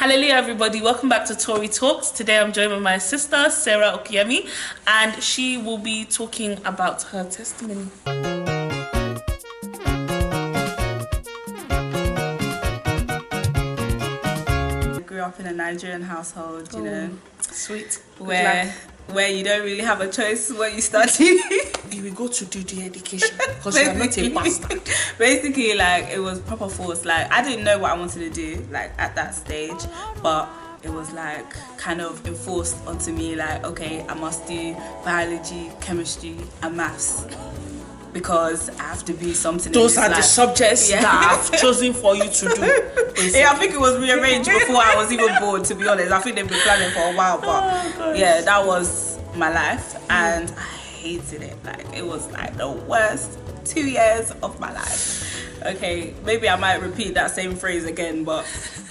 Hallelujah, everybody. Welcome back to Tori Talks. Today I'm joined with my sister, Sarah Okuyemi, and she will be talking about her testimony. I grew up in a Nigerian household, you know. Sweet. Where you don't really have a choice what you study. You will go to do the education because you are not a bastard. Basically, like, it was proper force. Like, I didn't know what I wanted to do, like, at that stage, but it was like kind of enforced onto me, like, okay, I must do biology, chemistry, and maths because I have to be something. Those are the subjects that I've chosen for you to do. Yeah, I think it was rearranged before I was even born, to be honest. I think they've been planning for a while, but yeah, that was my life, and I hated it. Like, it was like the worst 2 years of my life. Okay, maybe I might repeat that same phrase again, but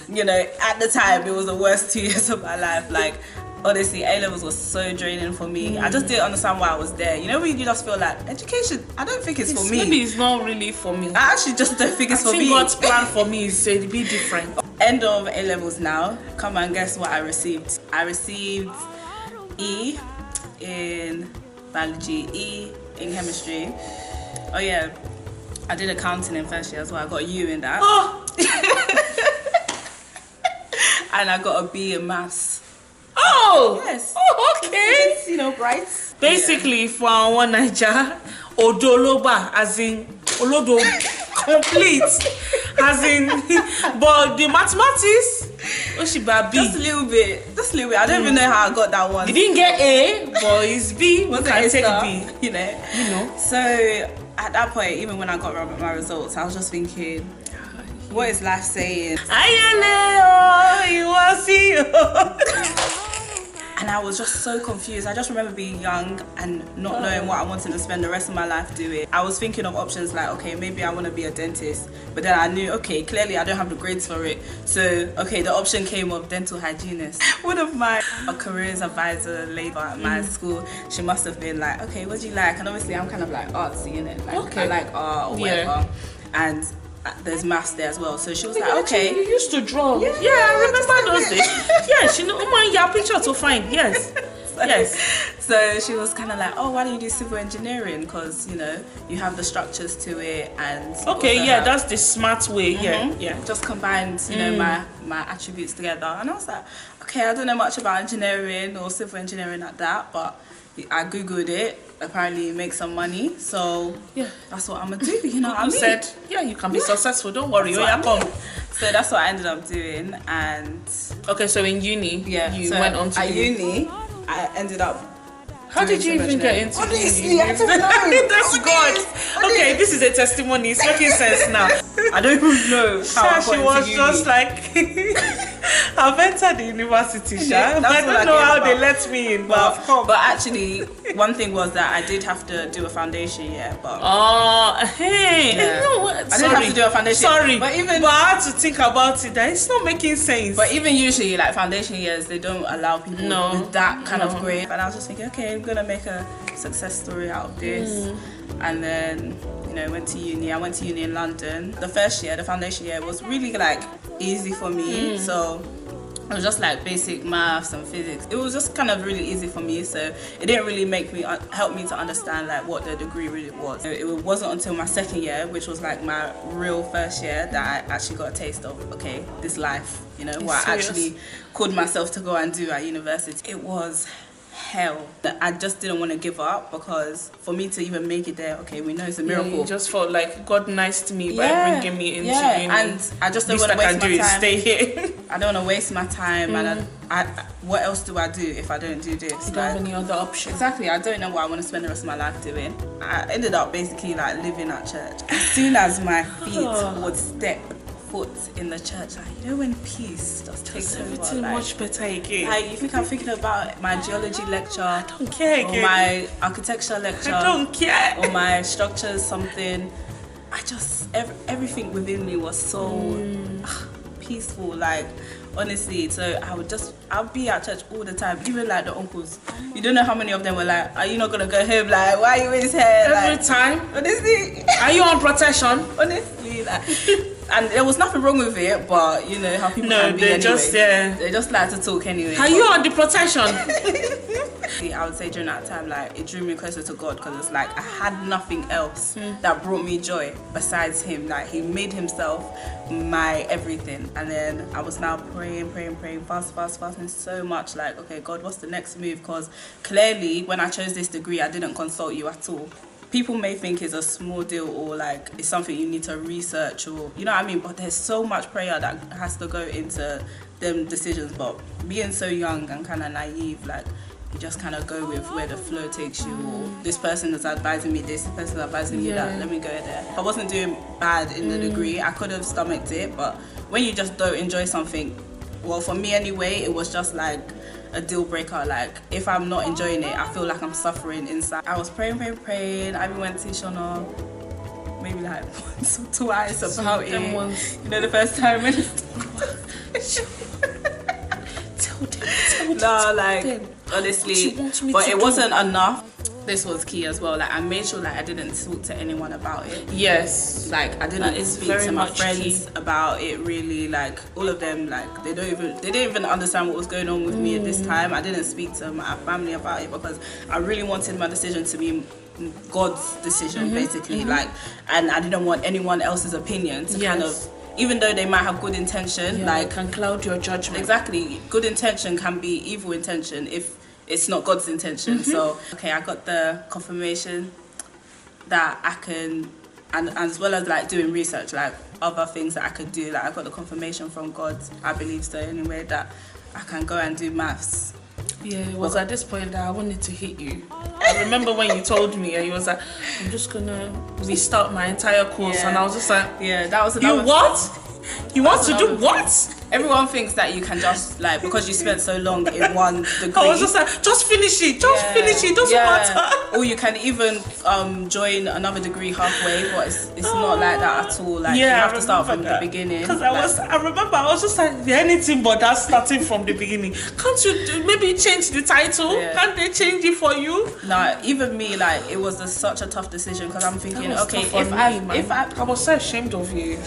you know, at the time it was the worst 2 years of my life. Like, honestly, A-levels was so draining for me. I just didn't understand why I was there. You know, when you just feel like education, I don't think it's for me. Maybe it's not really for me. I actually just don't think it's for me. God's plan for me is to be different. End of A-levels now. Come and guess what I received. I received E in biology, E in chemistry. Oh yeah, I did accounting in first year as well. I got a U in that. Oh. And I got a B in maths. Oh, yes. Oh, okay. It's, you know, bright. Basically, for one Naija, Odoloba, as in Olodo, complete, as in. But the mathematics, Oshiba B. Just a little bit. Just a little bit. I don't even know how I got that one. You didn't get A, but it's B. Was I it take A B? You know. So at that point, even when I got my results, I was just thinking, what is life saying? And I was just so confused. I just remember being young and not knowing what I wanted to spend the rest of my life doing. I was thinking of options like, okay, maybe I want to be a dentist. But then I knew, okay, clearly I don't have the grades for it. So, okay, the option came of dental hygienist. One of my careers advisor later at my school, she must have been like, okay, what do you like? And obviously I'm kind of like artsy, innit? Like, okay. I like art or whatever. Yeah. And there's maths there as well, so she was like, Actually, okay. you used to draw. Yeah, I remember those days. Yeah, she know your picture to find. Yes. Yes. So she was kind of like, oh, why don't you do civil engineering? Because, you know, you have the structures to it, and okay, yeah, that's the smart way. Yeah. Just combined, you know, my attributes together. And I was like, okay, I don't know much about engineering or civil engineering like that, but I googled it. Apparently, it makes some money, so yeah, that's what I'm gonna do. You know what I mean? Said, yeah, you can be successful. Don't worry, come. So that's what I ended up doing, and okay, so in uni, you went on to at uni. I ended up. How did you even get into honestly, uni? I don't know. That's God. Okay, this is a testimony. It's making sense now. I don't even know how I got she was into just uni. like, I've entered the university, Yeah, but I don't know how they let me in. But actually, one thing was that I did have to do a foundation year. But hey, yeah. no, I didn't have to do a foundation. Sorry, but I had to think about it. That it's not making sense. But even usually, like foundation years, they don't allow people with that kind of grade. And I was just thinking, okay, I'm gonna make a success story out of this. And then, you know, went to uni. I went to uni in London. The first year, the foundation year, was really like easy for me. So it was just like basic maths and physics. It was just kind of really easy for me. So it didn't really help me to understand like what the degree really was. It wasn't until my second year, which was like my real first year, that I actually got a taste of, okay, this life, you know, what I actually called myself to go and do at university. It was hell. I just didn't want to give up, because for me to even make it there, okay, we know it's a miracle. You just felt like God nice to me by bringing me into uni. And I just don't want to waste my time. Stay here. I don't want to waste my time, and I what else do I do if I don't do this? You don't have any other option. Exactly. I don't know what I want to spend the rest of my life doing. I ended up basically like living at church. As soon as my feet would step foot in the church, like, you know, when peace just takes over, everything like, much better again. Like, you think I'm thinking about my geology lecture? I don't care again. Or my architecture lecture? I don't care. Or my structures something. I just everything within me was so peaceful. Like, honestly, so I'll be at church all the time. Even like the uncles, you don't know how many of them were like, are you not gonna go home? Like, why are you always here? Every like, time. Honestly. Are you on protection? Honestly, like, And there was nothing wrong with it, but you know how people can be they anyway. They just like to talk anyway. Are you on the protection? I would say during that time, like, it drew me closer to God, because it's like I had nothing else that brought me joy besides him. Like, he made himself my everything. And then I was now praying, fasting so much, like, okay, God, what's the next move? Because clearly when I chose this degree, I didn't consult you at all. People may think it's a small deal, or like it's something you need to research, or you know what I mean, but there's so much prayer that has to go into them decisions. But being so young and kind of naive, like, you just kind of go with where the flow takes you, or this person is advising me this person is advising me that, let me go there. I wasn't doing bad in the degree, I could have stomached it, but when you just don't enjoy something, well, for me anyway, it was just like a deal breaker. Like, if I'm not enjoying it, I feel like I'm suffering inside. I was praying. I even went to Shona maybe like once or twice about it. You know, the first time when no, like, honestly, but it wasn't enough. This was key as well. Like, I made sure like I didn't talk to anyone about it. Yes. Like, I didn't speak to my friends about it, really. Like, all of them, like, they didn't even understand what was going on with me at this time. I didn't speak to my family about it, because I really wanted my decision to be God's decision, basically. Like, and I didn't want anyone else's opinion to kind of, even though they might have good intention, like, can cloud your judgment. Exactly. Good intention can be evil intention if it's not God's intention. So, okay, I got the confirmation that I can, and as well as like doing research, like other things that I could do, like I got the confirmation from God, I believe so anyway, that I can go and do maths. Yeah, it was at this point that I wanted to hit you. I remember when you told me, and you was like, I'm just gonna restart my entire course, and I was just like, that was what? You want to do what? Everyone thinks that you can just, like, because you spent so long in one degree. I was just like, just finish it, finish it, doesn't matter. Or you can even join another degree halfway, but it's not like that at all. Like, you have to start from the beginning. Because I remember I was just like, anything but that, starting from the beginning. Can't you maybe change the title? Can't they change it for you? No, even me, like, it was such a tough decision, because I'm thinking, okay, if I was so ashamed of you.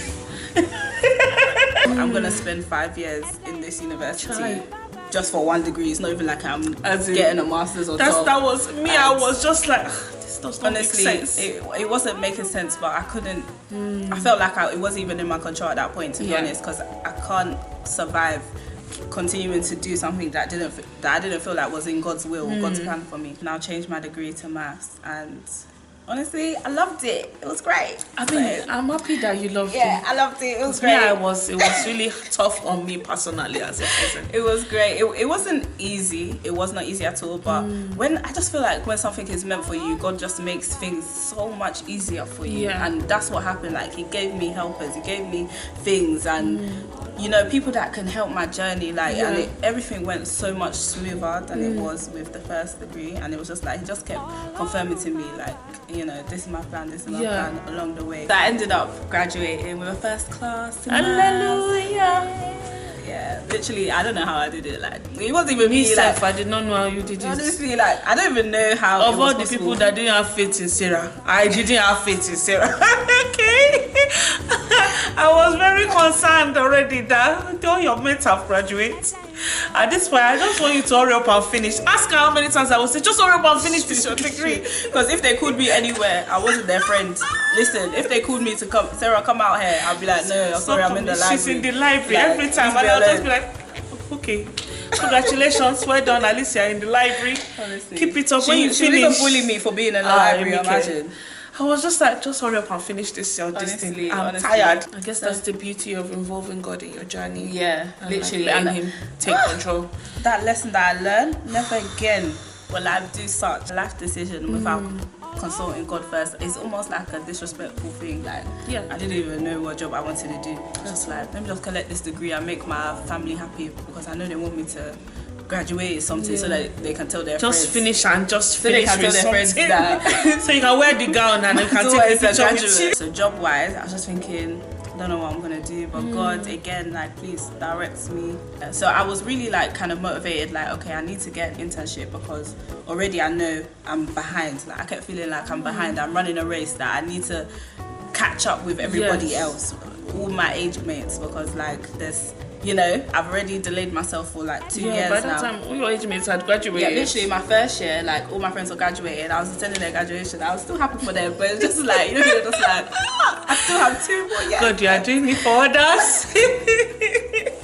I'm gonna spend 5 years in this university just for one degree. It's not even like I'm getting a master's or something. That was me. I was just like, this does not make sense. It wasn't making sense, but I couldn't. I felt like it wasn't even in my control at that point, to be honest, because I can't survive continuing to do something that I didn't feel like was in God's will, God's plan for me. Now changed my degree to maths, and honestly, I loved it. It was great. I mean, I'm happy that you loved it. Yeah, I loved it. It was great. Yeah, it was really tough on me personally as a person. It was great. It wasn't easy. It was not easy at all. But I just feel like when something is meant for you, God just makes things so much easier for you. Yeah. And that's what happened. Like, He gave me helpers. He gave me things, and you know, people that can help my journey. Like, and everything went so much smoother than it was with the first degree. And it was just like He just kept confirming to me, like, you know, this is my plan, this is my plan along the way. So I ended up graduating with a first class. Hallelujah. Yeah, literally, I don't know how I did it. Like, it wasn't even me. Like, I did not know how you did it. Honestly, like, I don't even know how. Of all the people that didn't have faith in Sarah, I didn't have faith in Sarah. Okay. I was very concerned already that all your mates have graduated. At this point, I just want you to hurry up and finish. Ask her how many times I will say, just hurry up and finish this your degree. Because if they called me anywhere, I wasn't their friend. Listen, if they called me to come, Sarah, come out here, I'll be like, no, sorry, I'm in the library. She's in the library every time, and I'll just be like, okay, congratulations, well done, at least you're in the library. Honestly. Keep it up when you finish. She didn't bully me for being in the library, imagine. I was just like, just hurry up and finish this thing. I'm tired. I guess that's the beauty of involving God in your journey. Yeah, and literally. Like, letting Him take control. That lesson that I learned, never again will I do such a life decision without consulting God first. It's almost like a disrespectful thing. Like, I didn't even know what job I wanted to do. Just like, let me just collect this degree and make my family happy, because I know they want me to graduate something so that they can tell their friends. Just finish and just finish so they can tell their friends that so you can wear the gown and you can take the picture with you. So job wise, I was just thinking, I don't know what I'm gonna do, but God, again, like, please direct me. So I was really like kind of motivated, like, okay, I need to get an internship, because already I know I'm behind. Like, I kept feeling like I'm behind. I'm running a race that I need to catch up with everybody else. all my age mates because like there's, you know, I've already delayed myself for like 2 years by now. that time all your age mates had graduated. Yeah, literally my first year, like all my friends were graduating. I was attending their graduation. I was still happy for them, but it's just like, you know, you're just like, I still have 2 more years. God, you are doing it for others.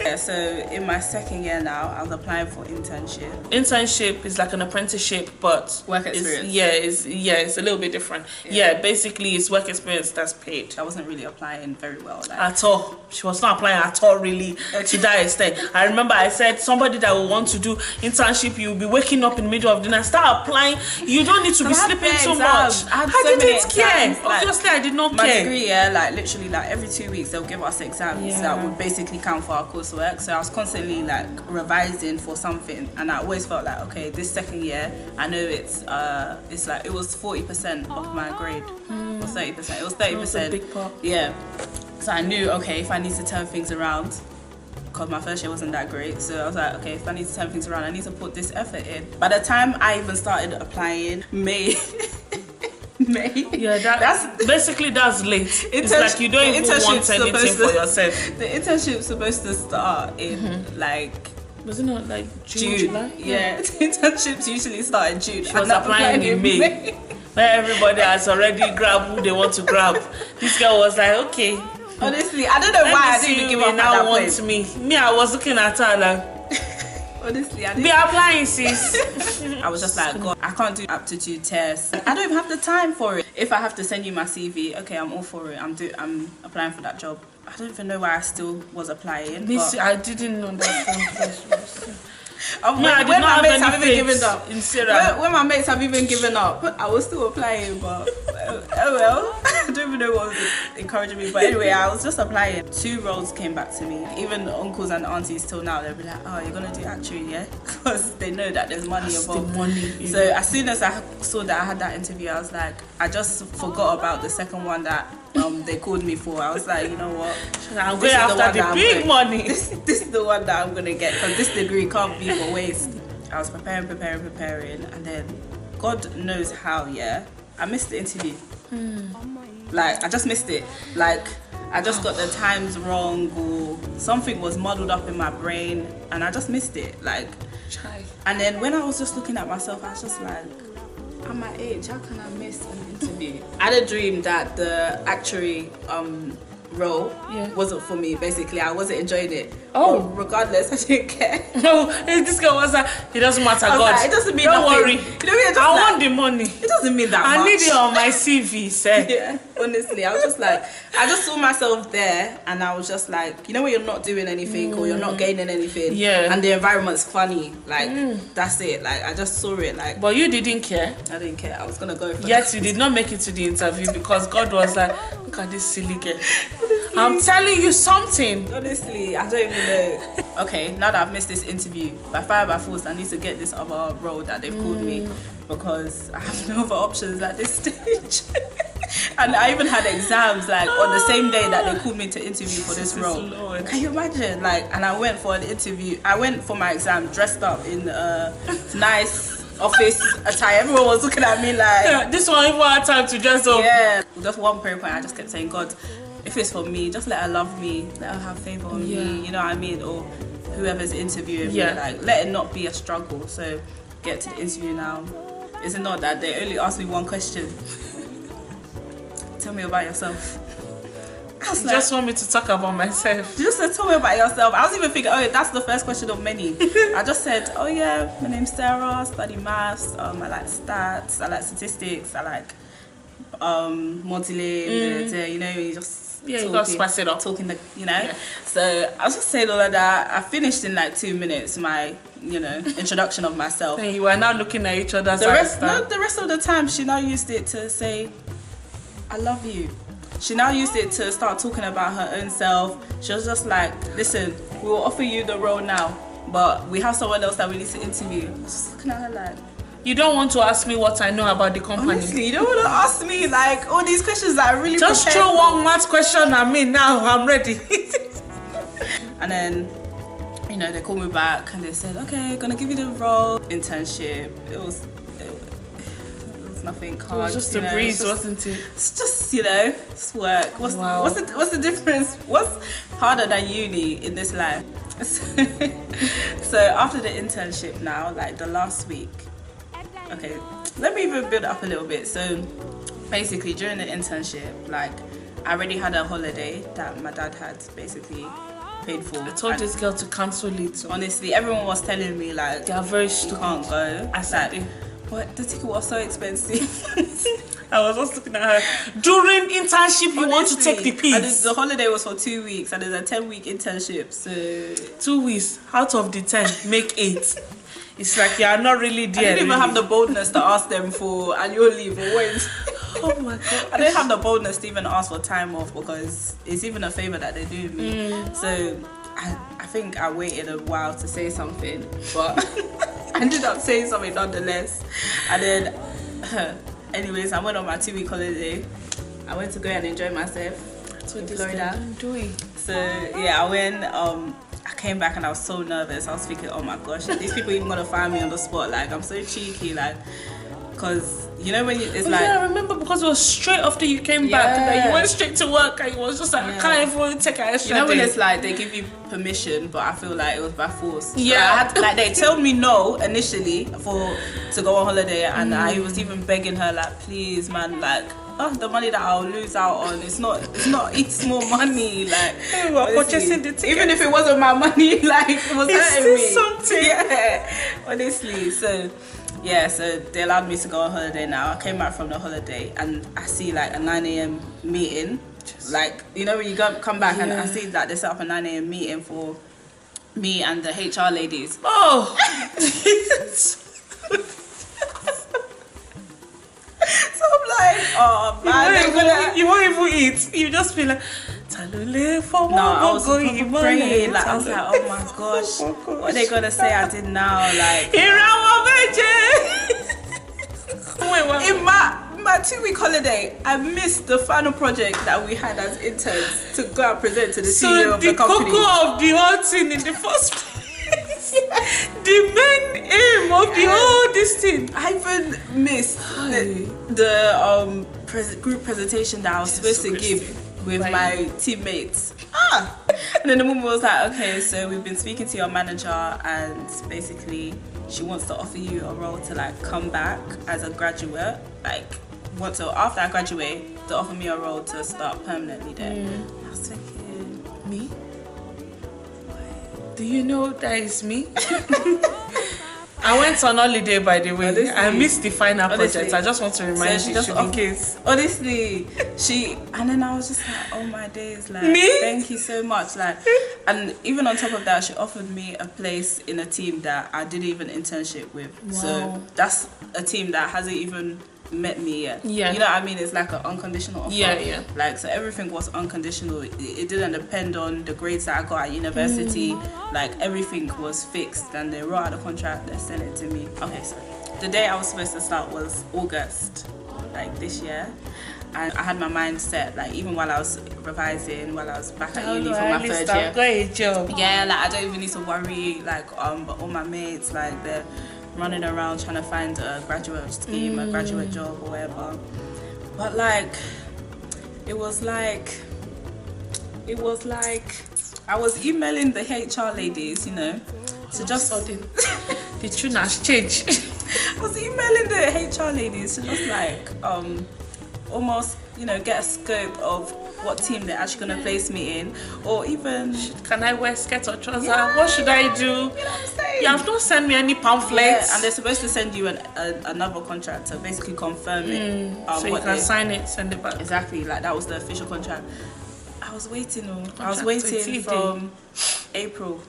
Yeah, so in my second year now, I was applying for internship. Internship is like an apprenticeship, but Work experience. It's a little bit different. Yeah, basically it's work experience that's paid. I wasn't really applying very well. Like, At all. She was not applying at all, really, to that extent. I remember I said, somebody that will want to do internship, you'll be waking up in the middle of the night, start applying. You don't need to be sleeping too much. I didn't care. Obviously, I did not my care. degree, yeah, like literally, like every 2 weeks they'll give us exams that would basically count for our coursework. So I was constantly like revising for something, and I always felt like, okay, this second year, I know it's like it was 40% of my grade, or 30%. It was 30%. That's a big part. Yeah. So I knew, okay, if I need to turn things around, because my first year wasn't that great, so I was like, okay, if I need to turn things around, I need to put this effort in. By the time I even started applying, May. Yeah, that's late. It's like you don't even want anything for yourself. The internship's supposed to start in like, was it not like June? July? Yeah, the internships usually start in June. She was applying in May. Where everybody has already grabbed who they want to grab. This girl was like, okay. Honestly, I don't know why I didn't even give up at that point. Me, I was looking at her like, honestly, I didn't. Be applying, sis. I was just like, God, I can't do aptitude tests. I don't even have the time for it. If I have to send you my CV, okay, I'm all for it. I'm applying for that job. I don't even know why I still was applying. I didn't understand. When my mates have even given up. When my mates have even given up, I was still applying, but oh well. I don't even know what was encouraging me, but anyway, I was just applying. 2 roles came back to me. Even the uncles and aunties till now, they'll be like, oh, you're gonna do actuary, yeah? Because they know that there's money involved. So as soon as I saw that I had that interview, I was like, I just forgot about the second one that they called me for. I was like, you know what? I'm going after the big money. This is the one that I'm gonna get, because this degree can't be for waste. I was preparing, and then God knows how, yeah, I missed the interview. Like, I just missed it. Like, I just got the times wrong, or something was muddled up in my brain, and I just missed it. Like, and then when I was just looking at myself, I was just like, at my age, how can I miss an interview? I had a dream that the actuary role wasn't for me. Basically, I wasn't enjoying it. But regardless, I didn't care. No, this girl was like, it doesn't matter, God. Like, it doesn't mean don't nothing. worry. You know, I want the money. It doesn't mean that much. I need it on my CV, sir. Yeah, honestly, I was just like, I just saw myself there, and I was just like, you know, when you're not doing anything or you're not gaining anything, and the environment's funny, like that's it. Like, I just saw it, like. But you didn't care. I didn't care. I was gonna go for Yes, you did not make it to the interview because God was like, look at this silly girl. I'm telling you something. Honestly, I don't even know. Okay, now that I've missed this interview, by fire by force, I need to get this other role that they've called me, because I have no other options at this stage. And I even had exams like on the same day that they called me to interview for this role. Lord. Can you imagine? Like, and I went for an interview. I went for my exam dressed up in nice office attire. Everyone was looking at me like, this one even had time to dress up. Yeah. Just one prayer point, I just kept saying, God, if it's for me, just let her love me, let her have favor on me, you know what I mean? Or whoever's interviewing me, like, let it not be a struggle. So get to the interview now. Is it not that they only asked me one question? Tell me about yourself. I was like, just want me to talk about myself. Just tell me about yourself. I was even thinking, oh, that's the first question of many. I just said, oh yeah, my name's Sarah, I study maths, I like stats, I like statistics, I like modeling, you know, you just you got to spice it up. Talking the, you know. Yeah. So I was just saying all of that. I finished in like 2 minutes my, you know, introduction of myself. And you were now looking at each other's eyes. The rest of the time, she now used it to say, I love you. She now used it to start talking about her own self. She was just like, listen, we will offer you the role now, but we have someone else that we need to interview. I was just looking at her like, you don't want to ask me what I know about the company. Honestly, you don't want to ask me like all these questions that I really just throw one math question at me now. I'm ready. And then, you know, they called me back and they said, okay, gonna give you the role. Internship. It was nothing hard. It was just a breeze, wasn't it? It's just, it's work. What's the difference? What's harder than uni in this life? So after the internship now, like the last week, okay, let me even build up a little bit. So basically during the internship, like I already had a holiday that my dad had basically paid for. I told this girl to cancel it. Honestly, everyone was telling me like, they are very stupid. You can't go. I said, what? The ticket was so expensive. I was just looking at her. During internship, you want to take the piece. And the holiday was for 2 weeks, and there's a 10-week internship. So 2 weeks out of the 10, make 8. It's like you are not really there. I didn't even have the boldness to ask them for annual leave or when. Oh my god! I didn't have the boldness to even ask for time off because it's even a favor that they do me. So I think I waited a while to say something, but I ended up saying something nonetheless. And then, anyways, I went on my 2-week holiday. I went to go and enjoy myself. That's what Florida. I'm doing. So yeah, I went. I came back and I was so nervous. I was thinking, oh my gosh, are these people even gonna find me on the spot? Like I'm so cheeky, like. Because when it's like, I remember because it was straight after you came back that you went straight to work and it was just like I can't even take an extra day. When it's like they give you permission, but I feel like it was by force. Yeah, so they told me no initially to go on holiday, and I was even begging her like, please, man, like. Oh, the money that I'll lose out on, it's more money, like purchasing the ticket. Even if it wasn't my money, like it was hurting me. Something. Yeah, honestly. So they allowed me to go on holiday now. I came back from the holiday and I see like a 9 a.m. meeting. Like, when you come back and I see that they set up a 9 a.m. meeting for me and the HR ladies. Oh! So I'm like, oh man, you won't even eat. You just feel like, I was praying. Like, I was like, oh my gosh, what are they gonna say I did now? Like, in my 2-week holiday, I missed the final project that we had as interns to go and present to the CEO of the company. So the cocoa of the whole thing in the first place. The main aim of the whole this thing. I even missed the group presentation that I was supposed to give with my teammates. And then the woman was like, okay, so we've been speaking to your manager and basically she wants to offer you a role to like come back as a graduate. Like, after I graduate, to offer me a role to start permanently there. I was thinking, me? Do you know that is me? I went on holiday, by the way. Honestly, I missed the final project. I just want to remind you, in case. Honestly, and then I was just like, oh my days, like, me? Thank you so much. Like, and even on top of that, she offered me a place in a team that I did even internship with. Wow. So that's a team that hasn't even met me yet. Yeah. You know what I mean? It's like an unconditional offer. Yeah. Like, so everything was unconditional. It didn't depend on the grades that I got at university. Like, everything was fixed and they wrote out the contract, they sent it to me. Okay, so the day I was supposed to start was August, like this year. And I had my mind set, like, even while I was revising, while I was back at uni for my third year. I've got a job. Yeah, like, I don't even need to worry, like, but all my mates, like, they're running around trying to find a graduate scheme, a graduate job or whatever. But like it was like I was emailing the HR ladies, to just the tune has changed. I was emailing the HR ladies to just like almost get a scope of what team they're actually going to place me in, or even can I wear skirt or trouser? What should I do? You know what I'm saying? You have not sent me any pamphlets. And they're supposed to send you another contract to basically confirm it. So you can sign it, send it back. Exactly, like that was the official contract. I was waiting from April,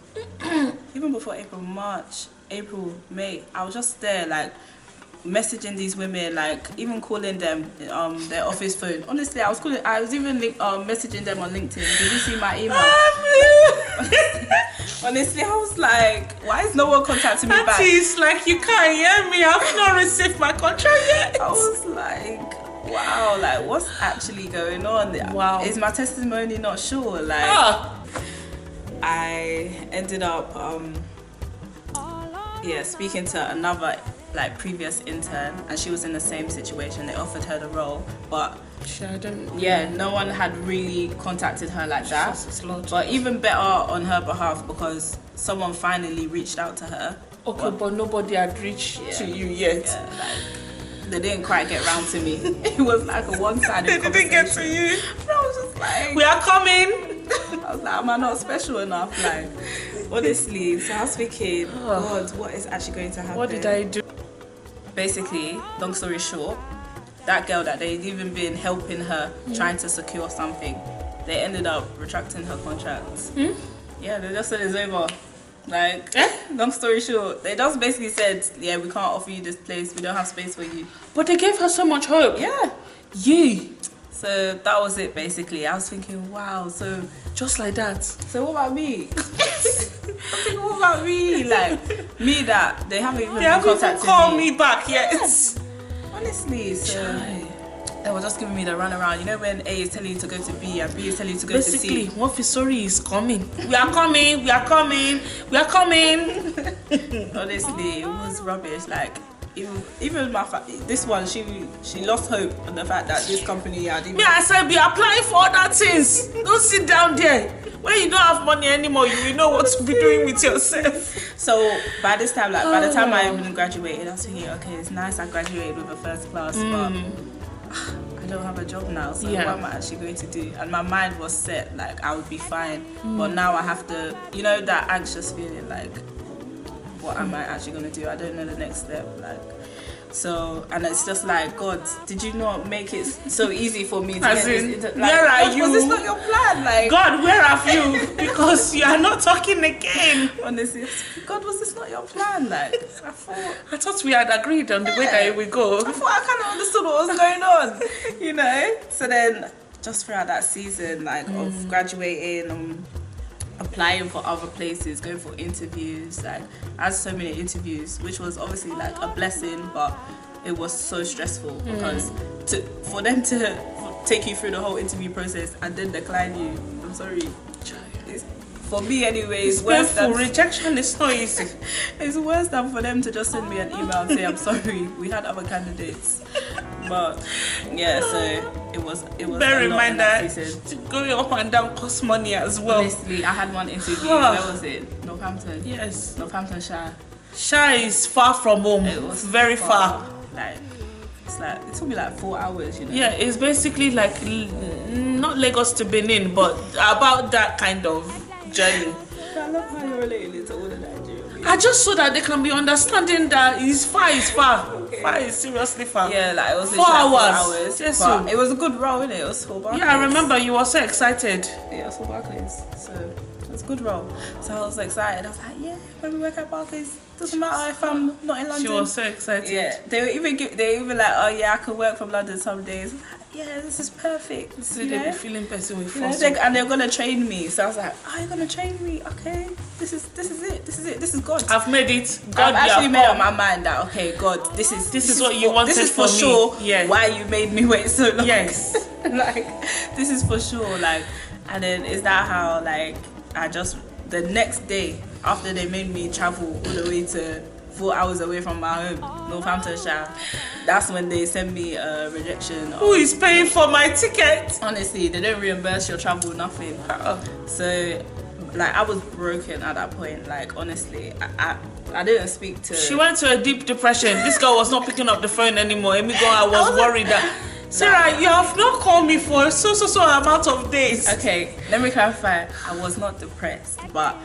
even before April, March, April, May. I was just there like messaging these women, like even calling them their office phone. Honestly, I was even messaging them on LinkedIn. Did you see my email? Honestly, I was like, why is no one contacting me back? It's like you can't hear me. I've not received my contract yet. I was like, wow, like what's actually going on? Wow, is my testimony not sure? Like, I ended up speaking to another like previous intern, and she was in the same situation. They offered her the role, but no one had really contacted her like that. But even better on her behalf, because someone finally reached out to her. Okay, but nobody had reached to you yet. Yeah, like, they didn't quite get round to me. It was like a one-sided conversation. They didn't get to you. And I was just like, we are coming. I was like, am I not special enough? Like, honestly. So I was thinking, God, what is actually going to happen? What did I do? Basically, long story short, that girl that they'd even been helping her trying to secure something, they ended up retracting her contract. Yeah, they just said it's over. Like, long story short, they just basically said, yeah, we can't offer you this place, we don't have space for you. But they gave her so much hope. Yeah. So that was it, basically. I was thinking, wow, so just like that. So what about me? I'm thinking, what about me? Like, me that they haven't even called me back yet. Honestly, so they were just giving me the runaround. You know when A is telling you to go to B and B is telling you to go to C? Basically, Wafisori is coming. We are coming, we are coming, we are coming. Honestly, it was rubbish. Like, even my this one, she lost hope on the fact that this company had even... I said, be applying for other things. Don't sit down there. When you don't have money anymore, you will know what to be doing with yourself. So by this time, like by the time I even graduated, I was thinking, okay, it's nice I graduated with a first class, but I don't have a job now, so what am I actually going to do? And my mind was set, like I would be fine, but now I have to, you know, that anxious feeling, like what am I actually going to do? I don't know the next step, like. So, and it's just like, God, did you not make it so easy for me to get this? Like, where are you? Was this not your plan? Like, God, where have you? Because you are not talking again. Honestly, God, was this not your plan? Like, I thought we had agreed on the way that we go. I thought I kind of understood what was going on, you know? So then, just throughout that season, like, of graduating, applying for other places, going for interviews, like I had so many interviews, which was obviously like a blessing, but it was so stressful because for them to take you through the whole interview process and then decline you, I'm sorry, for me anyway, it's worse than rejection is not easy. It's worse than for them to just send me an email and say, I'm sorry, we had other candidates. But yeah, so it was bear in mind that going up and down costs money as well. Honestly, I had one interview. Where was it? Northampton. Yes. Northamptonshire. Shire is far from home. It was very far. Like it took me like 4 hours, you know. Yeah, it's basically like not Lagos to Benin, but about that kind of journey. I love how you're relating it to all the Nigerian people. I just so that they can be understanding that it's far. Okay. Far is seriously far. Yeah, like it was 4 hours. Yes, but it was a good role, innit? It was for Barclays. Yeah, I remember you were so excited. Yeah, it was for Barclays. So it was a good role. So I was excited. I was like, yeah, when we work at Barclays, doesn't matter if I'm not in London. She was so excited. Yeah, they were even like, oh yeah, I could work from London some days. Yeah, this is perfect. So they be feeling person with force. And they're gonna train me. So I was like, oh, you're gonna train me? Okay, this is it. This is God. I've made it. God, I've actually made up my mind that okay, God, this is what you wanted. This is for sure. Yeah. Why you made me wait so long? Yes. Like this is for sure. Like, and then is that how like the next day after they made me travel all the way to 4 hours away from my home, Northamptonshire, that's when they send me a rejection. Who is paying for my ticket? Honestly, they don't reimburse your travel, nothing. So, like, I was broken at that point. Like, honestly, I didn't speak to... She went to a deep depression. This girl was not picking up the phone anymore. I was worried that... Sarah, you have not called me for so amount of days. Okay, let me clarify. I was not depressed, but...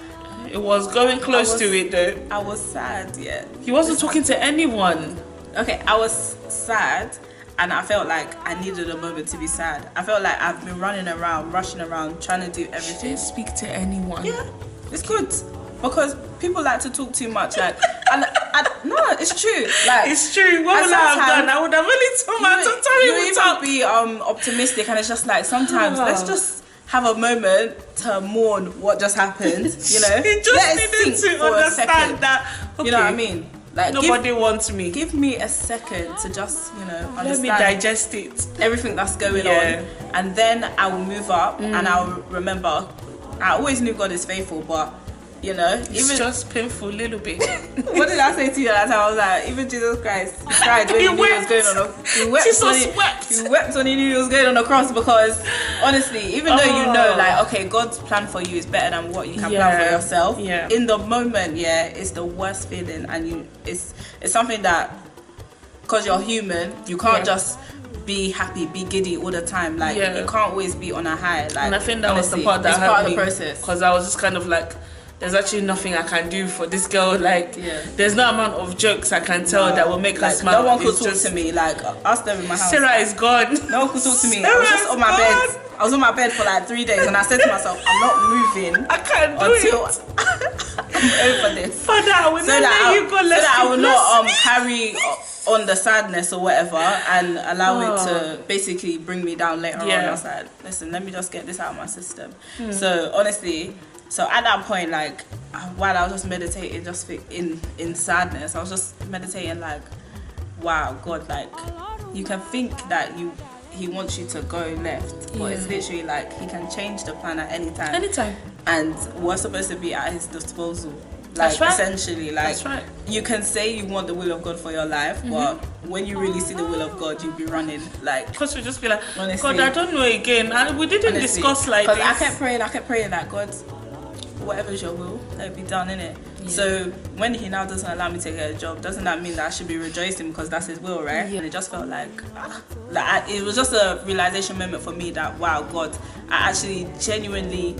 It was going close to it though. I was sad, yeah. He wasn't talking to anyone. Okay, I was sad and I felt like I needed a moment to be sad. I felt like I've been running around, rushing around, trying to do everything. She didn't speak to anyone. Yeah, it's good. Because people like to talk too much, like, and no, it's true. Like, it's true. What would I have done? I would have really told my tutor. You even be optimistic, and it's just like sometimes let's just have a moment to mourn what just happened. You know, he just needed to understand that. Okay, you know what I mean? Like nobody wants me. Give me a second to just understand. Let me digest it. Everything that's going on, and then I will move up, and I will remember. I always knew God is faithful, but You know, It's just painful a little bit. What did I say to you at that time? I was like, even Jesus Christ, he cried when he knew he was going on he wept. Jesus wept. He wept when he knew he was going on the cross, because honestly, even though you know, like, okay, God's plan for you is better than what you can plan for yourself. Yeah. In the moment, it's the worst feeling, and it's something that, because you're human, you can't just be happy, be giddy all the time. Like, you can't always be on a high. Like, and I think that honestly, was the part that it's helped part of me, the process. because I was just kind of like, there's actually nothing I can do for this girl. Like, there's no amount of jokes I can tell that will make her smile. No one could talk to me. Like, I was there in my house. Sarah is gone. No one could talk to me. I was just on my bed. I was on my bed for like 3 days, and I said to myself, I'm not moving. I can't do it. I'm over this. Father, I will not let you go. So that I will not carry on the sadness or whatever, and allow it to basically bring me down later on. I was like, listen, let me just get this out of my system. So honestly, at that point, like, while I was just meditating, just in sadness, I was just meditating like, wow, God, like, you can think that he wants you to go left, but it's literally like he can change the plan at any time. Anytime. And we're supposed to be at his disposal. Like, That's right. Essentially, like, That's right. You can say you want the will of God for your life, but when you really see the will of God, you'll be running, like, because we just be like, honestly, God, I don't know again. And we didn't discuss like this. Because I kept praying that, God, whatever's your will, let it be done, innit? So when he now doesn't allow me to get a job, doesn't that mean that I should be rejoicing because that's his will, right? And it just felt like it was just a realization moment for me that, wow, God, I actually genuinely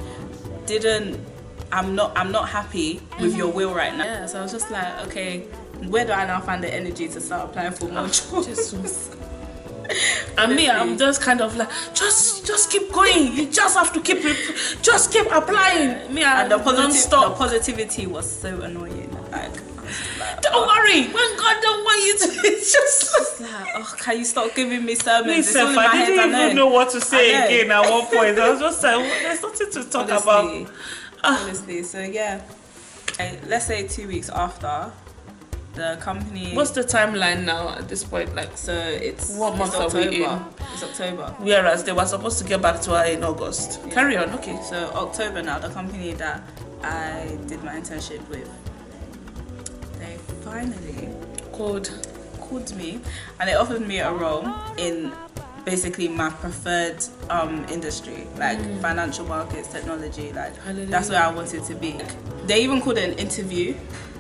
I'm not happy with your will right now. Yeah, so I was just like, okay, where do I now find the energy to start applying for more jobs? And me, I'm just kind of like, just keep going. You just have to keep applying. Me, and the positivity was so annoying. Like, don't worry, when God don't want you to, it's just like, oh, can you stop giving me sermons? I didn't even know what to say again at one point. I was just like, there's nothing to talk about. Honestly, so let's say 2 weeks after, the company. What's the timeline now at this point? Like, so it's what month are we in? It's October. Whereas they were supposed to get back to her in August. Carry on, okay. So October now, the company that I did my internship with, they finally called me, and they offered me a role in basically my preferred industry, like financial markets, technology. Like, that's where I wanted to be. They even called it an interview,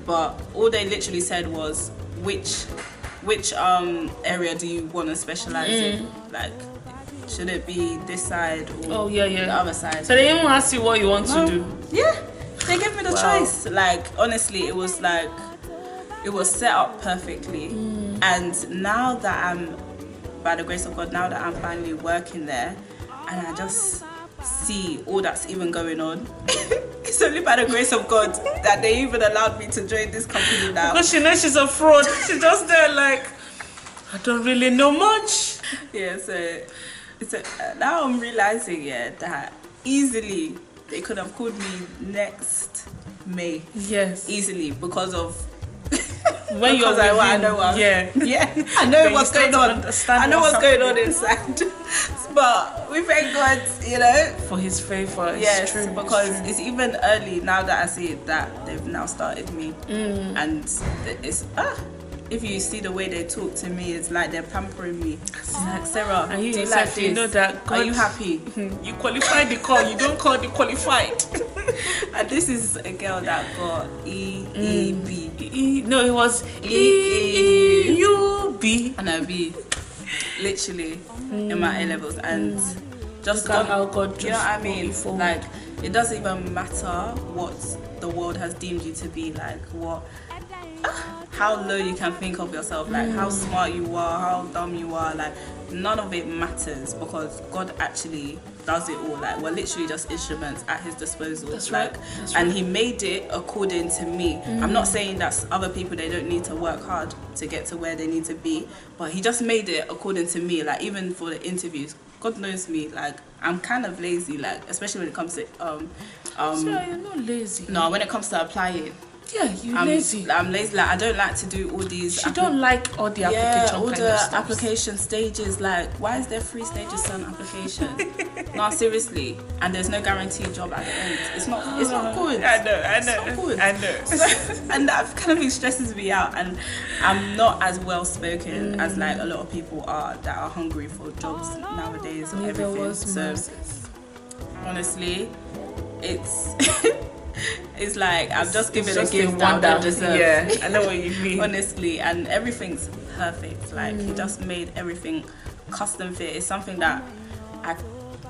but all they literally said was, which area do you want to specialize in? Like, should it be this side or the other side? So they didn't ask you what you want to do? Yeah, they gave me the choice. Like, honestly, it was set up perfectly. And now that by the grace of God, now that I'm finally working there, and I just see all that's even going on, it's only by the grace of God that they even allowed me to join this company now. Because she knows she's a fraud. She's just there like, I don't really know much. Yeah, so now I'm realizing that easily they could have called me next May. Yes. Easily, because of when you're I know I know what's going on. I know what's going on inside. But we thank God, for his favor. Yes, true, because it's even early now that I see it, that they've now started me. And it's if you see the way they talk to me, it's like they're pampering me. It's like, Sarah, and you do you yourself, like this? You know that God, are you happy? You qualified the call, you don't call the qualified. And this is a girl that got EEB. No, it was EUB. And a B, literally, in my A-levels. And just God, how God, you know what I mean? Like, it doesn't even matter what the world has deemed you to be, like how low you can think of yourself, like how smart you are, how dumb you are, like none of it matters, because God actually does it all. Like, we're literally just instruments at his disposal. That's like right. That's and right. he made it according to me. I'm not saying that other people, they don't need to work hard to get to where they need to be, but he just made it according to me. Like, even for the interviews, God knows me, like I'm kind of lazy, like especially when it comes to so you're not lazy. No, when it comes to applying, Yeah, you're lazy. I'm lazy. Like, I don't like to do all these. She don't like all the application all kind the of stuff. application stages. Like, why is there 3 stages to an application? No, seriously. And there's no guaranteed job at the end. It's not good. I know. It's not good. And that kind of thing stresses me out. And I'm not as well spoken as like a lot of people are that are hungry for jobs nowadays and everything. So honestly, it's it's like I'm just giving a gift that I deserve. Yeah, I know what you mean. Honestly, and everything's perfect. Like he just made everything custom fit. It's something that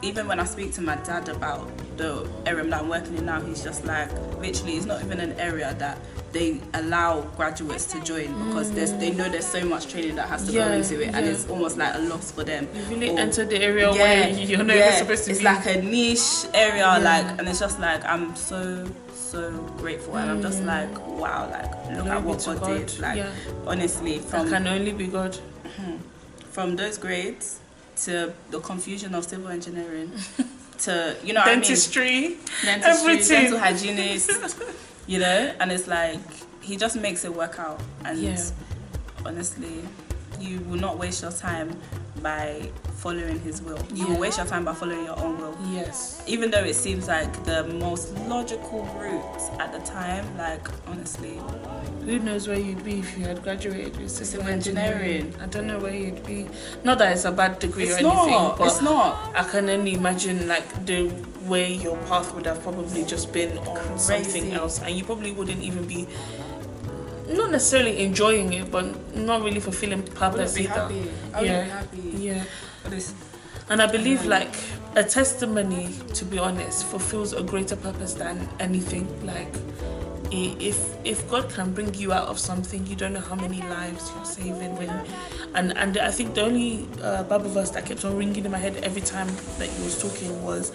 even when I speak to my dad about the area that I'm working in now, he's just like, literally, it's not even an area that they allow graduates to join because they know there's so much training that has to go into it, and it's almost like a loss for them. You really entered the area where you're not even supposed to be. It's like a niche area, and it's just like I'm so grateful, and I'm just like, wow, like look at what God did. Like honestly, that can only be God. From those grades to the confusion of civil engineering to dentistry, everything, dental hygienist, and it's like he just makes it work out. And honestly, you will not waste your time by following his will. You will waste your time by following your own will. Yes. Even though it seems like the most logical route at the time, like honestly, who knows where you'd be if you had graduated with civil engineering? I don't know where you'd be. Not that it's a bad degree anything, but it's not. I can only imagine like the way your path would have probably just been on something else, and you probably wouldn't even be not necessarily enjoying it, but not really fulfilling purpose either. I would be happy. Yeah. And I believe like a testimony, to be honest, fulfills a greater purpose than anything. Like if God can bring you out of something, you don't know how many lives you're saving. And I think the only Bible verse that kept on ringing in my head every time that he was talking was,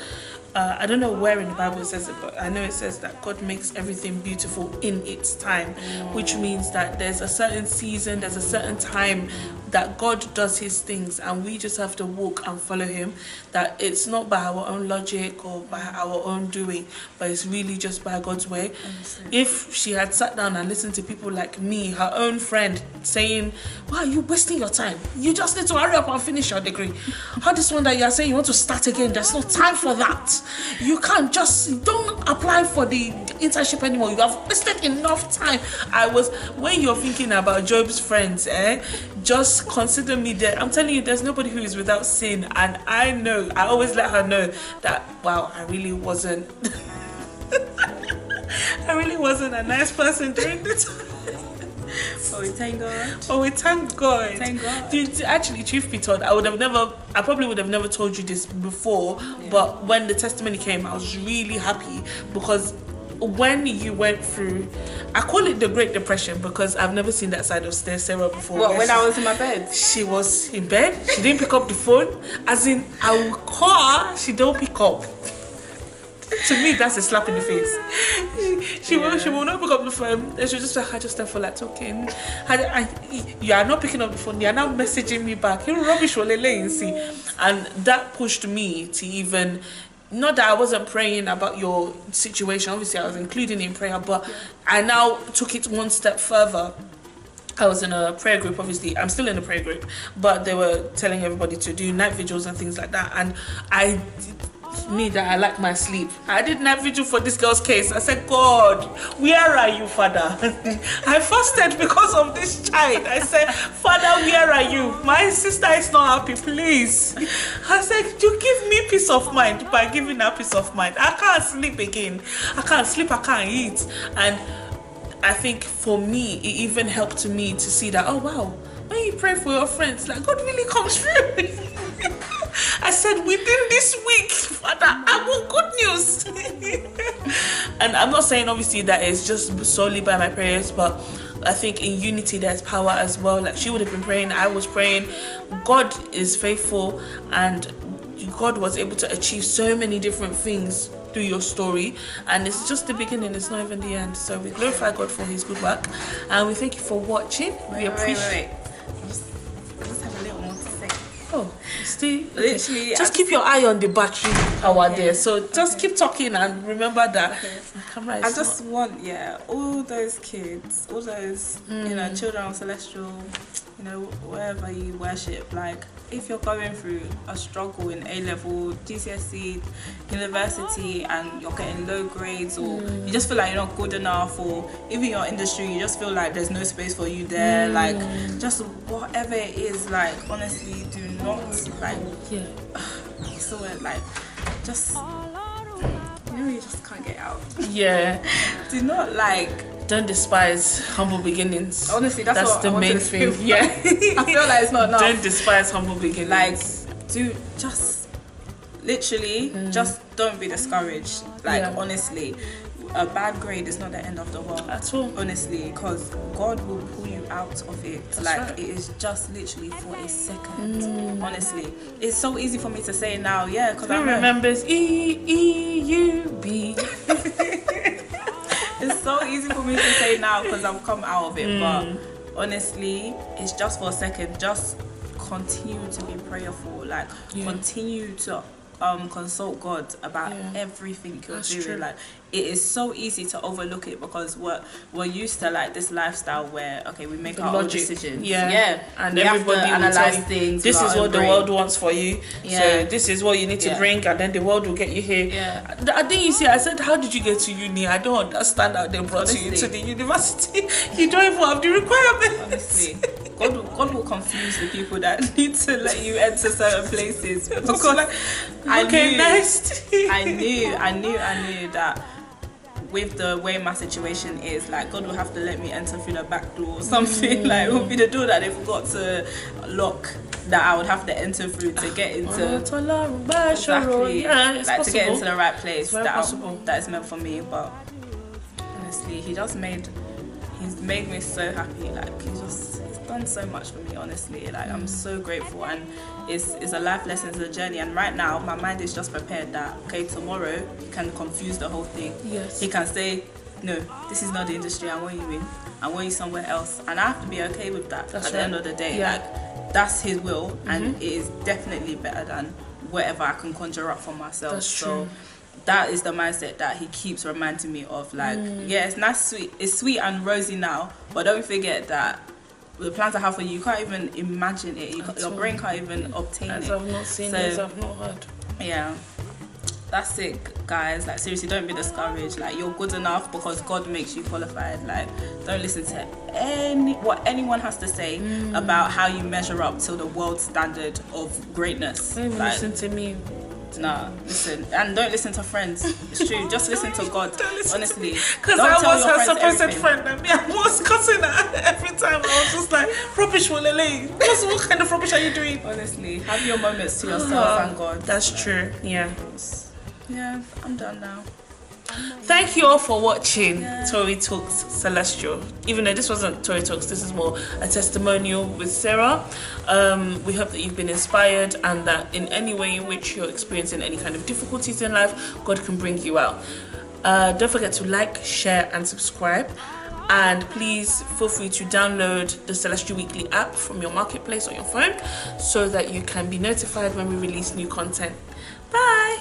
I don't know where in the Bible it says it, but I know it says that God makes everything beautiful in its time, which means that there's a certain season, there's a certain time that God does his things, and we just have to walk and follow him. That it's not by our own logic or by our own doing, but it's really just by God's way. If she had sat down and listened to people like me, her own friend, saying, "Why are you wasting your time? You just need to hurry up and finish your degree. How this one that you are saying you want to start again, there's no time for that. You can't don't apply for the internship anymore. You have wasted enough time." When you're thinking about Job's friends, just consider me there. I'm telling you, there's nobody who is without sin, and I always let her know that, wow, I really wasn't a nice person during the time. Oh, we thank God. Oh, we thank God. Thank God. Actually, truth be told, I probably would have never told you this before, but when the testimony came, I was really happy because when you went through, I call it the Great Depression because I've never seen that side of Sarah before. What, when I was in my bed? She was in bed, she didn't pick up the phone, as in I will call her, she don't pick up. To me, that's a slap in the face. She will not pick up the phone. She'll just like, I just for like talking. You are not picking up the phone. You are now messaging me back. You rubbish, and that pushed me to even. Not that I wasn't praying about your situation. Obviously, I was including in prayer, but I now took it one step further. I was in a prayer group, obviously. I'm still in a prayer group, but they were telling everybody to do night vigils and things like that. And I like my sleep. I did night vigil for this girl's case. I said, God, where are you, Father? I fasted because of this child. I said, Father, where are you? My sister is not happy, please. I said, you give me peace of mind by giving her peace of mind. I can't sleep again. I can't sleep, I can't eat. And I think for me, it even helped me to see that, oh wow, when you pray for your friends, like God really comes through. I said, within this week, Father, I want good news. And I'm not saying obviously that it's just solely by my prayers, but I think in unity there's power as well. Like she would have been praying, I was praying. God is faithful, and God was able to achieve so many different things through your story, and it's just the beginning, it's not even the end. So we glorify God for his good work, and we thank you for watching. We appreciate. I just have a little more to say. Oh. Still, Literally, just keep your eye on the battery power there. So just keep talking and remember that. My camera is I just want, all those kids, all those, children of celestial, wherever you worship, like, if you're going through a struggle in A-level, GCSE, university, and you're getting low grades, or you just feel like you're not good enough, or even your industry, you just feel like there's no space for you there, like, just whatever it is, like, honestly, do not, like, so like, just, you just can't get out. Do not, like, don't despise humble beginnings. Honestly, that's the main thing. I feel like it's not enough. Don't despise humble beginnings. Like, just literally, just don't be discouraged. Like, honestly, a bad grade is not the end of the world at all. Honestly, because God will pull you out of it. That's like, right. It is just literally for a second. Honestly, it's so easy for me to say now. Because who remembers EEUB? It's so easy for me to say now because I've come out of it, but honestly, it's just for a second. Just continue to be prayerful, like continue to consult God about everything you're doing. True. Like, it is so easy to overlook it because we're used to like this lifestyle where we make our own decisions. And we everybody have to analyze things. This is what the world wants for you. So this is what you need to bring, and then the world will get you here. I think you see, I said, how did you get to uni? I don't understand how they brought you to the university. You don't even have the requirements. Honestly. God will confuse the people that need to let you enter certain places because I knew that with the way my situation is, like, God will have to let me enter through the back door or something. Like, it will be the door that they forgot to lock that I would have to enter through to get into exactly, like, to get into the right place that is meant for me. But honestly, he's made me so happy. Like, he's done so much for me, honestly. Like, I'm so grateful, and it's a life lesson, it's a journey. And right now my mind is just prepared that tomorrow he can confuse the whole thing. He can say, no, this is not the industry I want you in, I want you somewhere else, and I have to be okay with that. At the end of the day, like, that's his will, and it is definitely better than whatever I can conjure up for myself. That's true. That is the mindset that he keeps reminding me of. Like, it's nice, it's sweet and rosy now, but don't forget that the plans I have for you, you can't even imagine it. Your brain can't even obtain it. I've not seen this, I've not heard. That's it, guys. Like, seriously, don't be discouraged. Like, you're good enough because God makes you qualified. Like, don't listen to what anyone has to say about how you measure up to the world standard of greatness. Don't even listen to me. Nah, listen, and don't listen to friends. It's true. Just listen to God. Honestly, because I was her supposed friend, and me, I was cussing her every time. I was just like, rubbish, Wolele. What kind of rubbish are you doing? Honestly, have your moments to yourself and God. That's true. Yeah, I'm done now. Thank you all for watching Tori Talks Celestial. Even though this wasn't Tori Talks, this is more a testimonial with Sarah. We hope that you've been inspired, and that in any way in which you're experiencing any kind of difficulties in life, God can bring you out. Don't forget to like, share and subscribe, and please feel free to download the Celestial Weekly app from your marketplace or your phone so that you can be notified when we release new content. Bye.